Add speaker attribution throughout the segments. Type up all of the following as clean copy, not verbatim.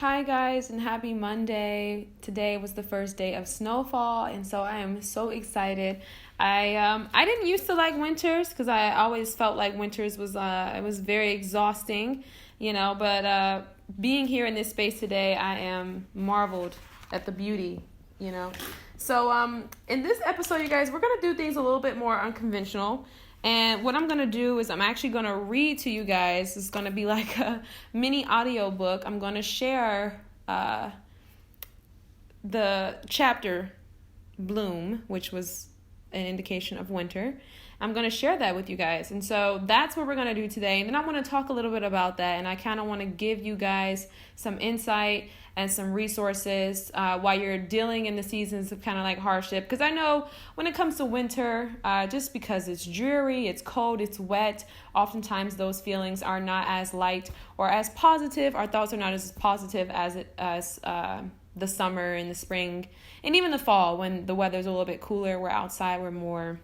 Speaker 1: Hi guys and happy Monday. Today was the first day of snowfall and so I am so excited. I didn't used to like winters cuz I always felt like winters was it was very exhausting, but being here in this space today, I am marveled at the beauty. So in this episode, you guys, we're going to do things a little bit more unconventional. And what I'm going to do is I'm actually going to read to you guys. It's going to be like a mini audio book. I'm going to share the chapter Bloom, which was an indication of winter. I'm going to share that with you guys. And so that's what we're going to do today. And then I want to talk a little bit about that. And I kind of want to give you guys some insight and some resources while you're dealing in the seasons of kind of like hardship. Because I know when it comes to winter, just because it's dreary, it's cold, it's wet, oftentimes those feelings are not as light or as positive. Our thoughts are not as positive as the summer and the spring and even the fall when the weather's a little bit cooler. We're outside, we're more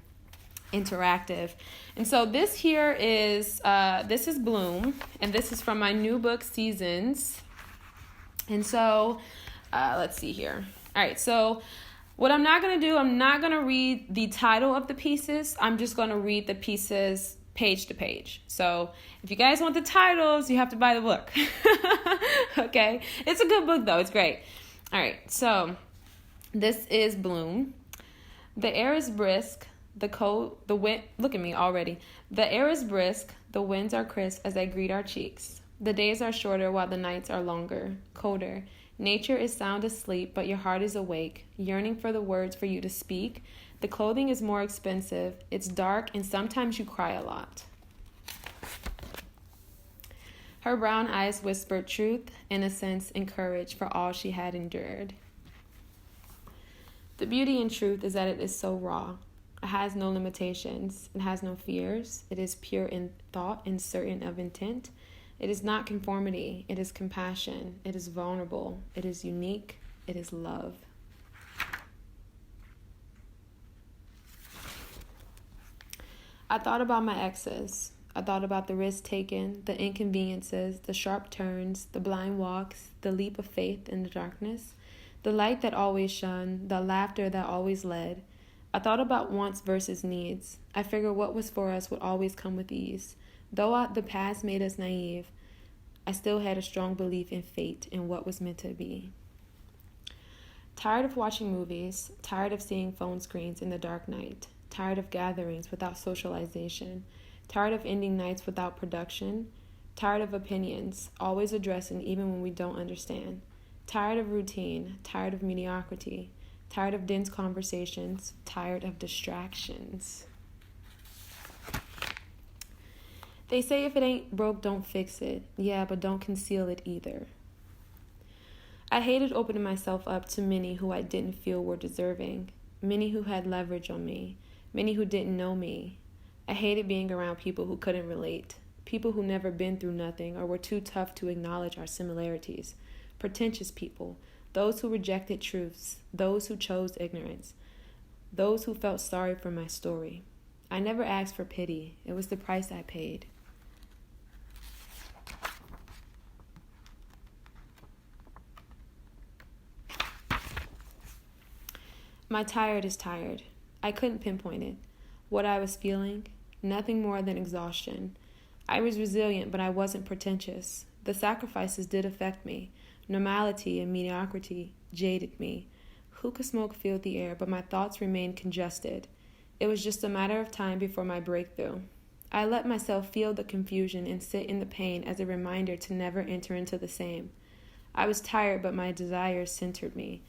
Speaker 1: interactive. And so this is Bloom, and this is from my new book Seasons. And so let's see here. All right, so what I'm not going to do, I'm not going to read the title of the pieces. I'm just going to read the pieces page to page. So if you guys want the titles, you have to buy the book. Okay, it's a good book though, it's great. All right, so this is Bloom. The air is brisk. The wind, look at me already. The air is brisk, the winds are crisp as they greet our cheeks. The days are shorter while the nights are longer, colder. Nature is sound asleep, but your heart is awake, yearning for the words for you to speak. The clothing is more expensive, it's dark, and sometimes you cry a lot. Her brown eyes whispered truth, innocence, and courage for all she had endured. The beauty in truth is that it is so raw. It has no limitations. It has no fears. It is pure in thought and certain of intent. It is not conformity. It is compassion. It is vulnerable. It is unique. It is love. I thought about my exes. I thought about the risks taken, the inconveniences, the sharp turns, the blind walks, the leap of faith in the darkness, the light that always shone, the laughter that always led. I thought about wants versus needs. I figured what was for us would always come with ease. Though the past made us naive, I still had a strong belief in fate and what was meant to be. Tired of watching movies, tired of seeing phone screens in the dark night, tired of gatherings without socialization, tired of ending nights without production, tired of opinions, always addressing even when we don't understand, tired of routine, tired of mediocrity, tired of dense conversations, tired of distractions. They say if it ain't broke, don't fix it. Yeah, but don't conceal it either. I hated opening myself up to many who I didn't feel were deserving, many who had leverage on me, many who didn't know me. I hated being around people who couldn't relate, people who never been through nothing or were too tough to acknowledge our similarities, pretentious people, those who rejected truths, those who chose ignorance, those who felt sorry for my story. I never asked for pity. It was the price I paid. My tired is tired. I couldn't pinpoint it. What I was feeling, nothing more than exhaustion. I was resilient, but I wasn't pretentious. The sacrifices did affect me. Normality and mediocrity jaded me. Who could smoke filled the air, but my thoughts remained congested. It was just a matter of time before my breakthrough. I let myself feel the confusion and sit in the pain as a reminder to never enter into the same. I was tired, but my desires centered me.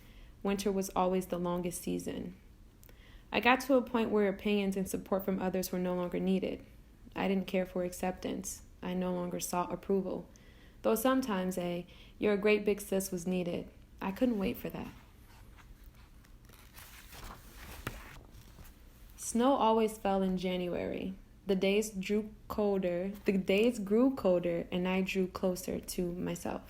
Speaker 1: Winter was always the longest season. I got to a point where opinions and support from others were no longer needed. I didn't care for acceptance. I no longer sought approval. Though sometimes "you're a great big sis" was needed. I couldn't wait for that. Snow always fell in January. The days grew colder, and I drew closer to myself.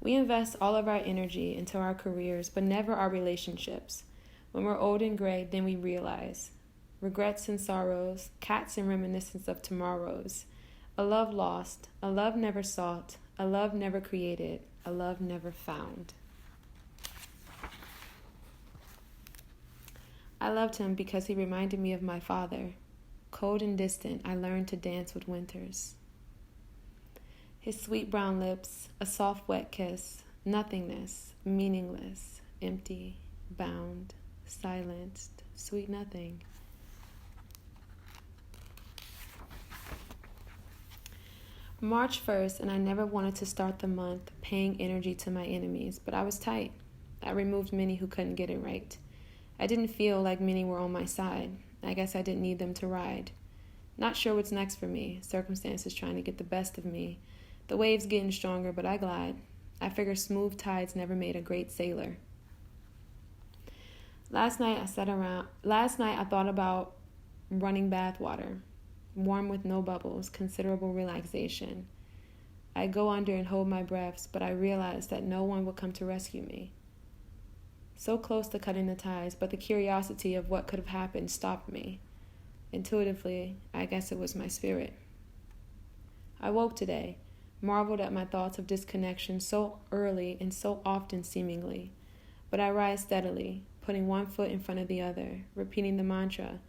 Speaker 1: We invest all of our energy into our careers, but never our relationships. When we're old and gray, then we realize regrets and sorrows, cats and reminiscence of tomorrows. A love lost, a love never sought, a love never created, a love never found. I loved him because he reminded me of my father. Cold and distant, I learned to dance with winters. His sweet brown lips, a soft wet kiss, nothingness, meaningless, empty, bound, silenced, sweet nothing. March 1st, and I never wanted to start the month paying energy to my enemies, but I was tight. I removed many who couldn't get it right. I didn't feel like many were on my side. I guess I didn't need them to ride. Not sure what's next for me, circumstances trying to get the best of me. The waves getting stronger, but I glide. I figure smooth tides never made a great sailor. Last night I thought about running bath water. Warm with no bubbles, considerable relaxation. I go under and hold my breaths, but I realize that no one will come to rescue me. So close to cutting the ties, but the curiosity of what could have happened stopped me. Intuitively, I guess it was my spirit. I woke today, marveled at my thoughts of disconnection so early and so often seemingly. But I rise steadily, putting one foot in front of the other, repeating the mantra,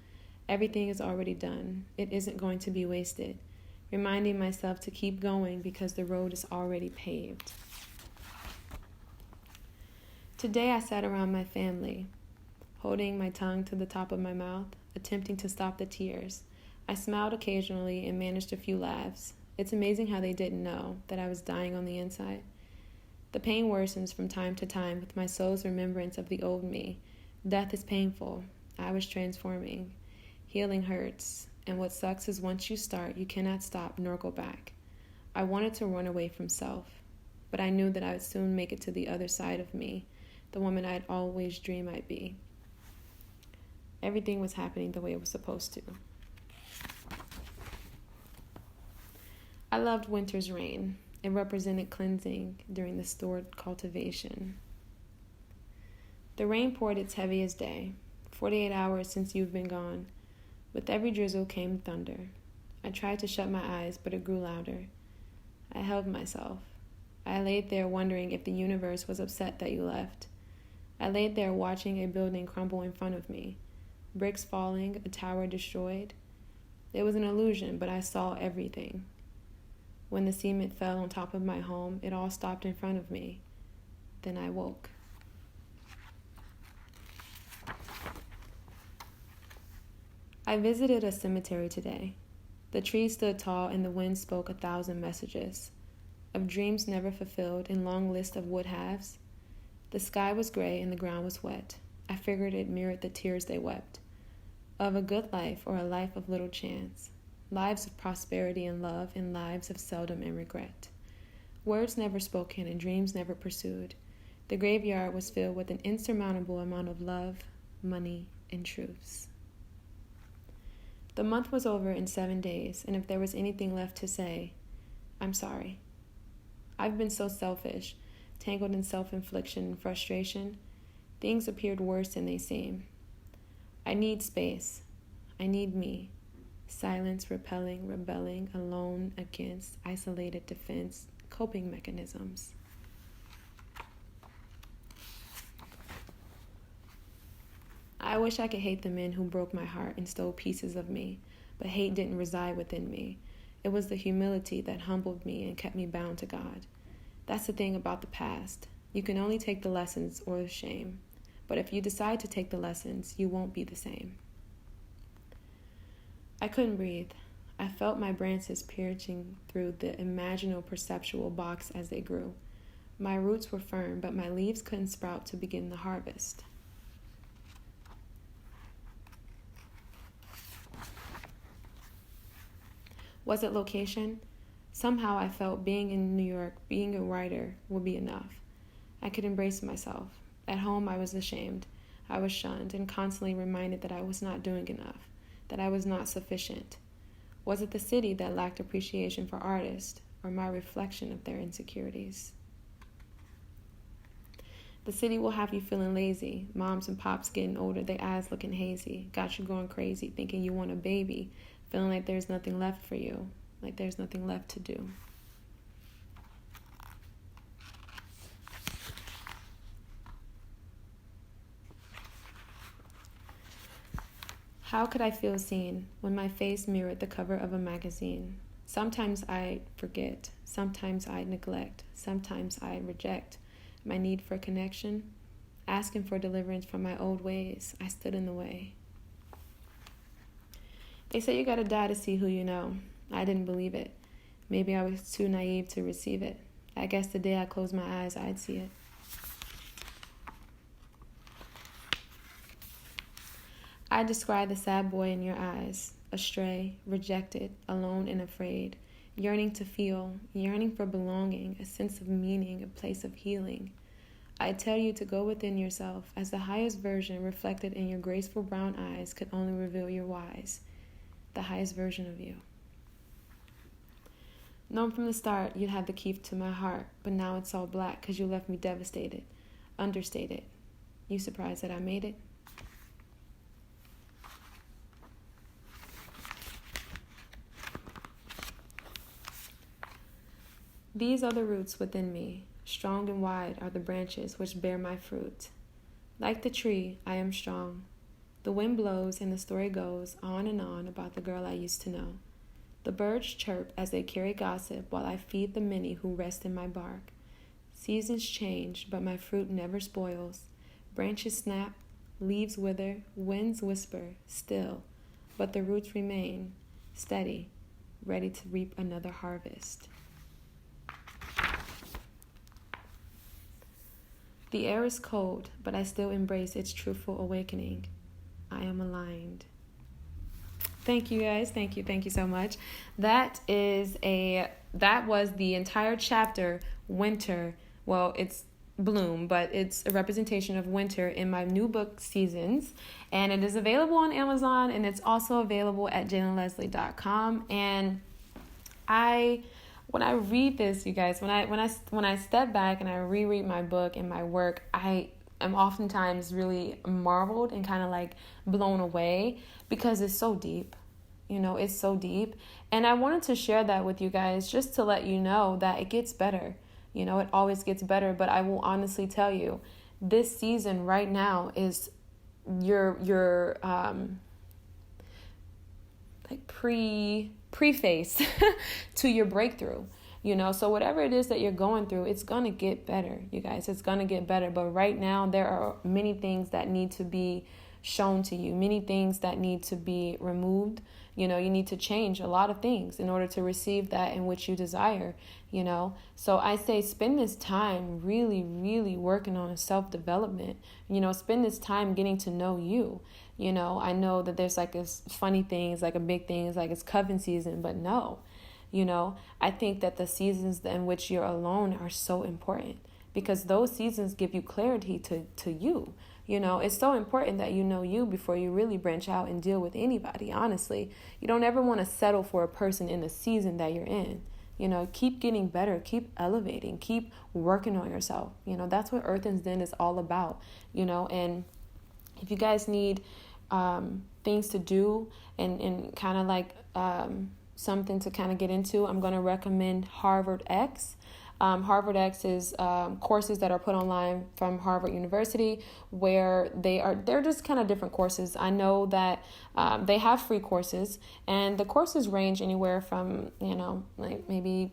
Speaker 1: everything is already done. It isn't going to be wasted. Reminding myself to keep going because the road is already paved. Today I sat around my family, holding my tongue to the top of my mouth, attempting to stop the tears. I smiled occasionally and managed a few laughs. It's amazing how they didn't know that I was dying on the inside. The pain worsens from time to time with my soul's remembrance of the old me. Death is painful. I was transforming. Healing hurts, and what sucks is once you start, you cannot stop nor go back. I wanted to run away from self, but I knew that I would soon make it to the other side of me, the woman I'd always dreamed I'd be. Everything was happening the way it was supposed to. I loved winter's rain. It represented cleansing during the stored cultivation. The rain poured its heaviest day, 48 hours since you've been gone. With every drizzle came thunder. I tried to shut my eyes, but it grew louder. I held myself. I laid there wondering if the universe was upset that you left. I laid there watching a building crumble in front of me. Bricks falling, a tower destroyed. It was an illusion, but I saw everything. When the cement fell on top of my home, it all stopped in front of me. Then I woke. I visited a cemetery today. The trees stood tall and the wind spoke 1,000 messages. Of dreams never fulfilled and long list of would-haves. The sky was gray and the ground was wet. I figured it mirrored the tears they wept. Of a good life or a life of little chance. Lives of prosperity and love and lives of seldom and regret. Words never spoken and dreams never pursued. The graveyard was filled with an insurmountable amount of love, money, and truths. The month was over in 7 days, and if there was anything left to say, I'm sorry. I've been so selfish, tangled in self-infliction and frustration. Things appeared worse than they seem. I need space. I need me. Silence, repelling, rebelling, alone, against, isolated defense, coping mechanisms. I wish I could hate the men who broke my heart and stole pieces of me, but hate didn't reside within me. It was the humility that humbled me and kept me bound to God. That's the thing about the past. You can only take the lessons or the shame, but if you decide to take the lessons, you won't be the same. I couldn't breathe. I felt my branches piercing through the imaginal perceptual box as they grew. My roots were firm, but my leaves couldn't sprout to begin the harvest. Was it location? Somehow I felt being in New York, being a writer, would be enough. I could embrace myself. At home I was ashamed. I was shunned and constantly reminded that I was not doing enough, that I was not sufficient. Was it the city that lacked appreciation for artists, or my reflection of their insecurities? The city will have you feeling lazy, moms and pops getting older, their eyes looking hazy, got you going crazy, thinking you want a baby, feeling like there's nothing left for you, like there's nothing left to do. How could I feel seen when my face mirrored the cover of a magazine? Sometimes I forget, sometimes I neglect, sometimes I reject my need for connection. Asking for deliverance from my old ways, I stood in the way. They say you gotta die to see who you know. I didn't believe it. Maybe I was too naive to receive it. I guess the day I closed my eyes, I'd see it. I describe the sad boy in your eyes, astray, rejected, alone and afraid, yearning to feel, yearning for belonging, a sense of meaning, a place of healing. I tell you to go within yourself, as the highest version reflected in your graceful brown eyes could only reveal your whys, the highest version of you. Known from the start you'd have the key to my heart, but now it's all black because you left me devastated, understated. You surprised that I made it? These are the roots within me. Strong and wide are the branches which bear my fruit. Like the tree, I am strong. The wind blows and the story goes on and on about the girl I used to know. The birds chirp as they carry gossip while I feed the many who rest in my bark. Seasons change, but my fruit never spoils. Branches snap, leaves wither, winds whisper, still, but the roots remain, steady, ready to reap another harvest. The air is cold, but I still embrace its truthful awakening. I am aligned. Thank you guys. Thank you so much. That was the entire chapter, Winter. Well, it's Bloom, but it's a representation of winter in my new book, Seasons. And it is available on Amazon, and it's also available at JalenLeslie.com. And when I read this, you guys, when I step back and I reread my book and my work, I am oftentimes really marveled and kind of like blown away because it's so deep. It's so deep. And I wanted to share that with you guys just to let you know that it gets better. It always gets better. But I will honestly tell you, this season right now is your like preface to your breakthrough. So whatever it is that you're going through, it's going to get better, you guys. It's going to get better. But right now, there are many things that need to be shown to you, many things that need to be removed. You need to change a lot of things in order to receive that in which you desire, So I say spend this time really, really working on self-development. Spend this time getting to know you. I know that there's like this funny things, like a big thing is like it's coven season, but no. I think that the seasons in which you're alone are so important because those seasons give you clarity to you. It's so important that you know you before you really branch out and deal with anybody, honestly. You don't ever want to settle for a person in the season that you're in. Keep getting better, keep elevating, keep working on yourself. That's what Earth and Zen is all about, and if you guys need things to do and kind of like something to kind of get into, I'm going to recommend Harvard X. Harvard X is courses that are put online from Harvard University where they're just kind of different courses. I know that they have free courses and the courses range anywhere from, like maybe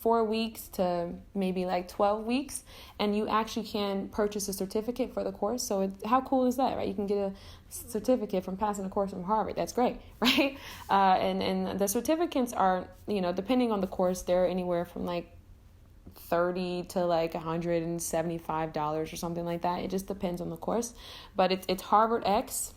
Speaker 1: 4 weeks to maybe like 12 weeks. And you actually can purchase a certificate for the course. So how cool is that, right? You can get a certificate from passing a course from Harvard. That's great, right? And the certificates are, depending on the course, they're anywhere from like $30 to like $175 or something like that. It just depends on the course, but it's Harvard X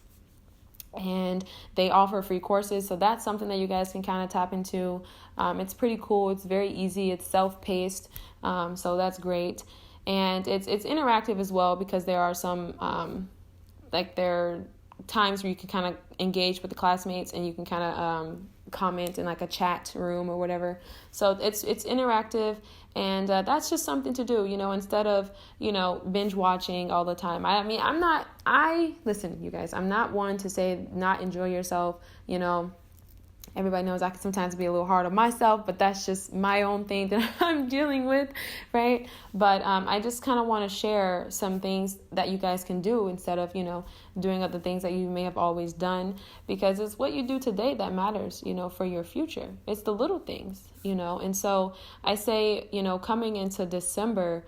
Speaker 1: and they offer free courses. So that's something that you guys can kind of tap into. It's pretty cool. It's very easy. It's self-paced. So that's great. And it's interactive as well because there are some, there are times where you can kind of engage with the classmates and you can kind of, comment in like a chat room or whatever. So it's interactive and that's just something to do, instead of, binge watching all the time. Listen, you guys, I'm not one to say not enjoy yourself, Everybody knows I can sometimes be a little hard on myself, but that's just my own thing that I'm dealing with, right? But I just kind of want to share some things that you guys can do instead of, doing other things that you may have always done, because it's what you do today that matters, for your future. It's the little things, And so I say, coming into December,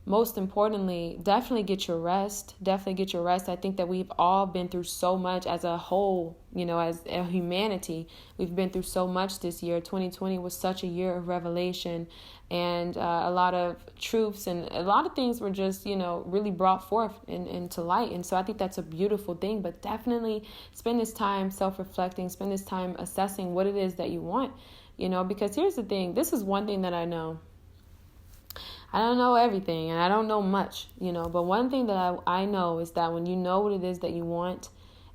Speaker 1: most importantly, definitely get your rest. Definitely get your rest. I think that we've all been through so much as a whole, as a humanity. We've been through so much this year. 2020 was such a year of revelation, and a lot of truths and a lot of things were just, really brought forth into light. And so I think that's a beautiful thing. But definitely spend this time self-reflecting, spend this time assessing what it is that you want, because here's the thing. This is one thing that I know. I don't know everything and I don't know much, but one thing that I know is that when you know what it is that you want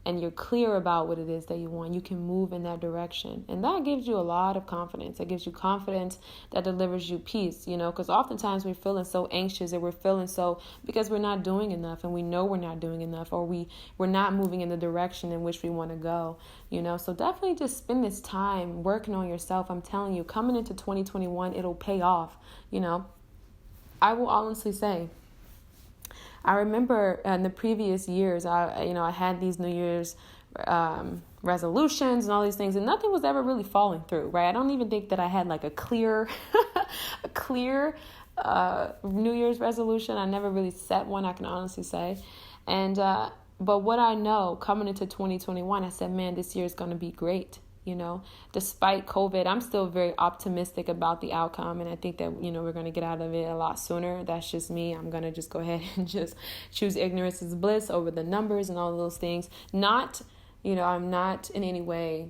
Speaker 1: and you're clear about what it is that you want, you can move in that direction. And that gives you a lot of confidence. It gives you confidence that delivers you peace, because oftentimes we're feeling so anxious and we're feeling so because we're not doing enough and we know we're not doing enough, or we're not moving in the direction in which we want to go, So definitely just spend this time working on yourself. I'm telling you, coming into 2021, it'll pay off, I will honestly say, I remember in the previous years, I had these New Year's resolutions and all these things, and nothing was ever really falling through, right? I don't even think that I had like a clear New Year's resolution. I never really set one, I can honestly say. And but what I know coming into 2021, I said, man, this year is going to be great. Despite COVID, I'm still very optimistic about the outcome. And I think that, we're going to get out of it a lot sooner. That's just me. I'm going to just go ahead and just choose ignorance as bliss over the numbers and all of those things. Not, I'm not in any way,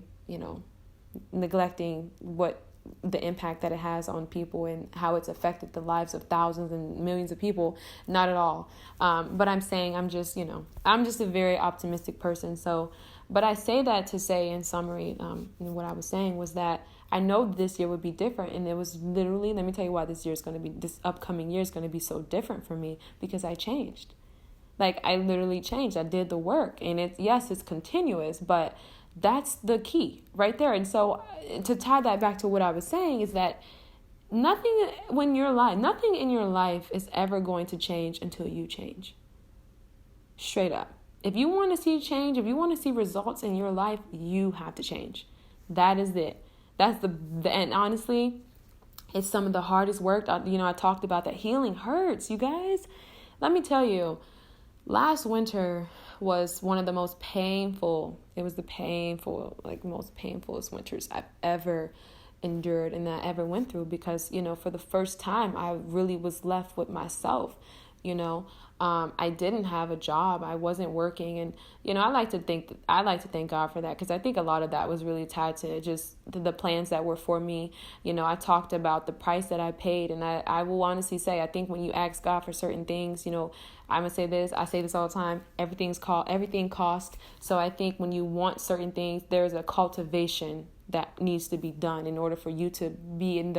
Speaker 1: neglecting what the impact that it has on people and how it's affected the lives of thousands and millions of people. Not at all. But I'm saying I'm just a very optimistic person. So, but I say that to say in summary, what I was saying was that I know this year would be different. And it was literally, let me tell you why this upcoming year is going to be so different for me, because I changed. Like I literally changed. I did the work, and it's continuous, but that's the key right there. And so to tie that back to what I was saying is that nothing in your life is ever going to change until you change. Straight up. If you want to see change, if you want to see results in your life, you have to change. That is it. That's and honestly, it's some of the hardest work. I talked about that. Healing hurts, you guys. Let me tell you, last winter was one of the most painful. It was most painfulest winters I've ever endured and that I ever went through, because, for the first time, I really was left with myself. I didn't have a job. I wasn't working. And, I like to thank God for that, because I think a lot of that was really tied to just the plans that were for me. I talked about the price that I paid. And I will honestly say, I think when you ask God for certain things, I'm going to say this. I say this all the time. Everything costs. So I think when you want certain things, there's a cultivation that needs to be done in order for you to be in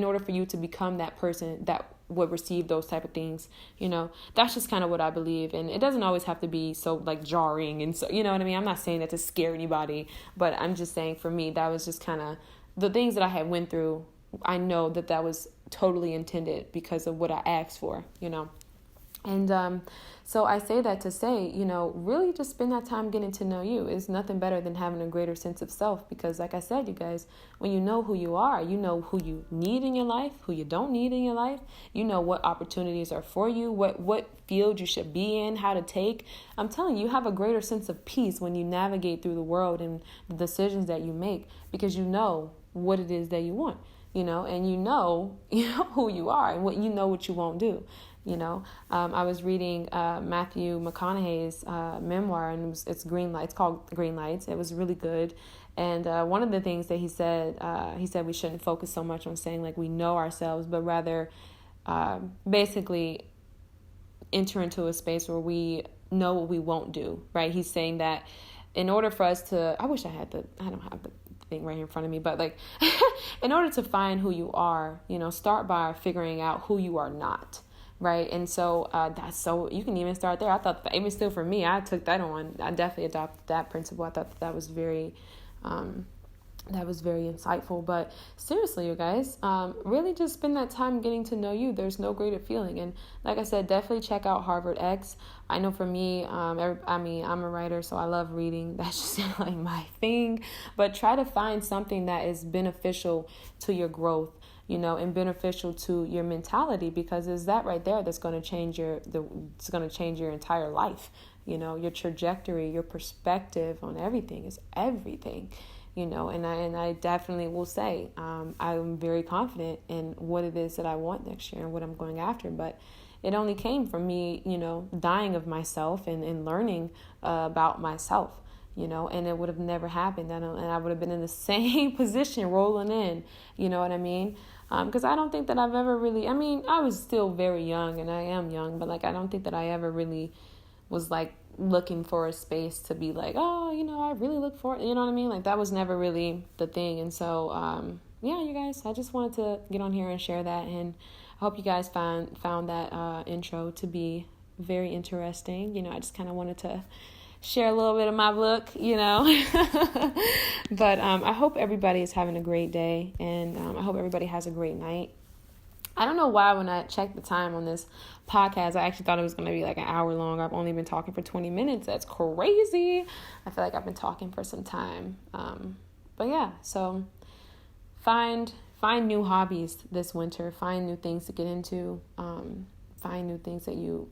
Speaker 1: order for you to become that person that would receive those type of things. That's just kind of what I believe. And it doesn't always have to be so like jarring. And so, you know what I mean? I'm not saying that to scare anybody, but I'm just saying for me, that was just kind of the things that I had went through. I know that was totally intended because of what I asked for, And so I say that to say, really just spend that time getting to know you. Is nothing better than having a greater sense of self, because like I said, you guys, when you know who you are, you know who you need in your life, who you don't need in your life. You know what opportunities are for you, what field you should be in, how to take. I'm telling you, you have a greater sense of peace when you navigate through the world and the decisions that you make, because you know what it is that you want, and you know who you are and what you won't do. I was reading Matthew McConaughey's memoir, and it's Green Lights. It's called Green Lights. It was really good. And one of the things that he said we shouldn't focus so much on saying like we know ourselves, but rather basically enter into a space where we know what we won't do, right? He's saying that in order for us to, I don't have the thing right here in front of me, but like in order to find who you are, start by figuring out who you are not. Right. And so you can even start there. I thought that, even still for me, I took that on. I definitely adopted that principle. I thought that was very That was very insightful. But seriously, you guys, really just spend that time getting to know you. There's no greater feeling. And like I said, definitely check out Harvard X. I know for me, I'm a writer, so I love reading. That's just like my thing. But try to find something that is beneficial to your growth, and beneficial to your mentality, because it's that right there that's going to change it's going to change your entire life. Your trajectory, your perspective on everything is everything. And I definitely will say I'm very confident in what it is that I want next year and what I'm going after. But it only came from me, dying of myself and learning about myself, and it would have never happened. And I would have been in the same position rolling in, you know what I mean? Because I don't think that I've ever really, I was still very young, and I am young, but I don't think that I ever really was looking for a space to be I really look for it, you know what I mean? That was never really the thing. And so, you guys, I just wanted to get on here and share that. And I hope you guys found that intro to be very interesting. I just kind of wanted to share a little bit of my book, but I hope everybody is having a great day, and I hope everybody has a great night. I don't know why when I checked the time on this podcast, I actually thought it was going to be an hour long. I've only been talking for 20 minutes. That's crazy. I feel like I've been talking for some time. But yeah, so find new hobbies this winter. Find new things to get into. Find new things that you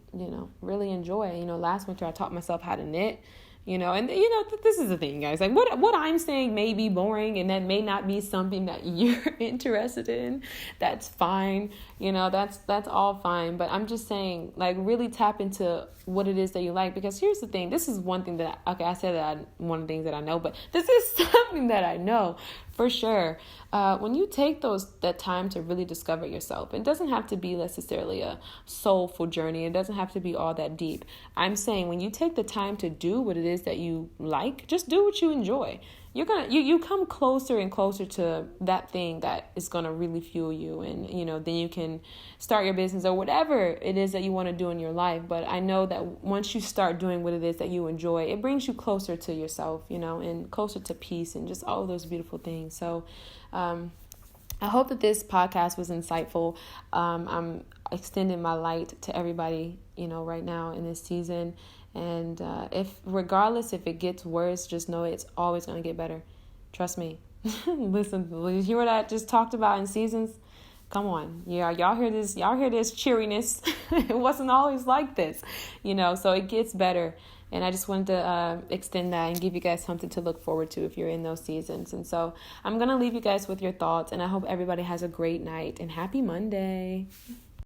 Speaker 1: really enjoy. Last winter I taught myself how to knit. And this is the thing, guys. What I'm saying may be boring, and that may not be something that you're interested in. That's fine. That's all fine. But I'm just saying, really tap into what it is that you like. Because here's the thing. This is one thing that I said that one of the things that I know, but this is something that I know for sure. When you take that time to really discover yourself, it doesn't have to be necessarily a soulful journey. It doesn't have to be all that deep. I'm saying when you take the time to do what it is that you like, just do what you enjoy. You come closer and closer to that thing that is gonna really fuel you, and then you can start your business or whatever it is that you want to do in your life. But I know that once you start doing what it is that you enjoy, it brings you closer to yourself, and closer to peace and just all of those beautiful things. So I hope that this podcast was insightful. I'm extending my light to everybody, right now in this season. And regardless if it gets worse, just know it's always going to get better. Trust me. Listen, you hear what I just talked about in seasons? Come on. Yeah, y'all hear this cheeriness. It wasn't always like this, so it gets better. And I just wanted to extend that and give you guys something to look forward to if you're in those seasons. And so I'm going to leave you guys with your thoughts, and I hope everybody has a great night and happy Monday.